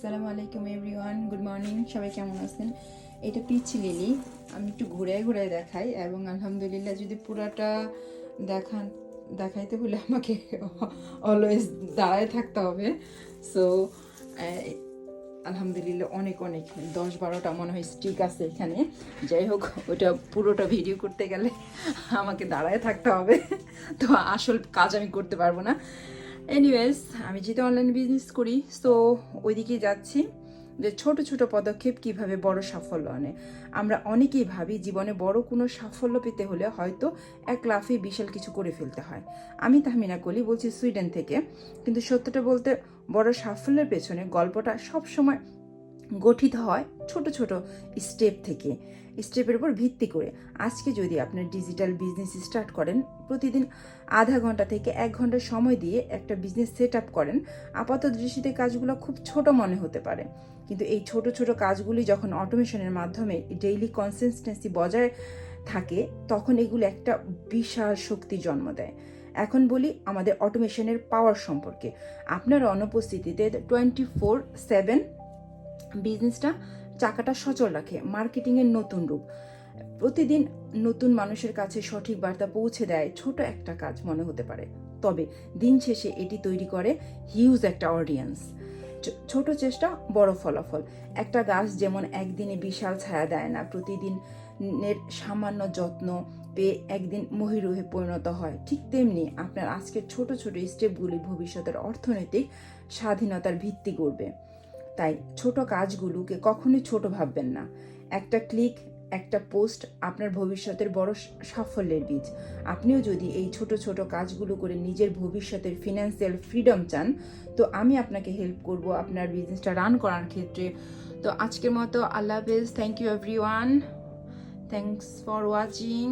আসসালামু আলাইকুম everyone, good morning. সবাই কেমন আছেন? এটা পিচ লিলি। আমি একটু ঘুরে ঘুরে দেখাই এবং আলহামদুলিল্লাহ যদি পুরাটা দেখাইতে হলে আমাকে অলওয়েজ দাঁড়ায় থাকতে হবে। সো আলহামদুলিল্লাহ অনেক 10-12টা মনে হয় স্টিক আছে এখানে। যাই হোক, ওটা পুরোটা ভিডিও করতে গেলে আমাকে দাঁড়ায় থাকতে হবে, তো আসল কাজ আমি করতে পারবো না। এনিওয়েজ, আমি যেহেতু অনলাইন বিজনেস করি, সো ওইদিকে যাচ্ছি যে ছোট ছোট পদক্ষেপ কিভাবে বড় সাফল্য আনে। আমরা অনেকেই ভাবি জীবনে বড় কোনো সাফল্য পেতে হলে হয়তো এক লাফে বিশাল কিছু করে ফেলতে হয়। আমি তাহমিনা কলি বলছি, সুইডেন থেকে। কিন্তু সত্যটা বলতে, বড় সাফল্যের পেছনে গল্পটা সবসময় গঠিত হয় ছোট ছোট স্টেপ থেকে, স্টেপের উপর ভিত্তি করে। আজকে যদি আপনার ডিজিটাল বিজনেস স্টার্ট করেন, প্রতিদিন আধা ঘন্টা থেকে 1 ঘন্টা সময় দিয়ে একটা বিজনেস সেট আপ করেন, আপাত দৃষ্টিতে কাজগুলো খুব ছোট মনে হতে পারে, কিন্তু এই ছোট ছোট কাজগুলি যখন অটোমেশনের মাধ্যমে ডেইলি কনসিস্টেন্সি বজায় থাকে, তখন এগুলো একটা বিশাল শক্তি জন্ম দেয়। এখন বলি আমাদের অটোমেশনের পাওয়ার সম্পর্কে। আপনার অনুপস্থিতিতে 24/7 বিজনেসটা চাকাটা সচল রাখে। মার্কেটিংয়ের নতুন রূপ, প্রতিদিন নতুন মানুষের কাছে সঠিক বার্তা পৌঁছে দেয় ছোট একটা কাজ মনে হতে পারে, তবে দিন শেষে এটি তৈরি করে হিউজ একটা অডিয়েন্স। ছোট চেষ্টা, বড় ফলাফল। একটা গাছ যেমন একদিনে বিশাল ছায়া দেয় না, প্রতিদিনের সামান্য যত্ন পেয়ে একদিন মহিরুহে পরিণত হয়, ঠিক তেমনি আপনার আজকের ছোট ছোট স্টেপগুলি ভবিষ্যতের অর্থনৈতিক স্বাধীনতার ভিত্তি গড়বে। তাই ছোট কাজগুলোকে কখনোই ছোট ভাববেন না। একটা ক্লিক, একটা পোস্ট আপনার ভবিষ্যতের বড় সাফল্যের বীজ। আপনিও যদি এই ছোট ছোট কাজগুলো করে নিজের ভবিষ্যতের ফিনান্সিয়াল ফ্রিডম চান, তো আমি আপনাকে হেল্প করব আপনার বিজনেসটা রান করার ক্ষেত্রে। তো আজকের মতো আল্লাহ হাফেজ। Thank you everyone, thanks for watching.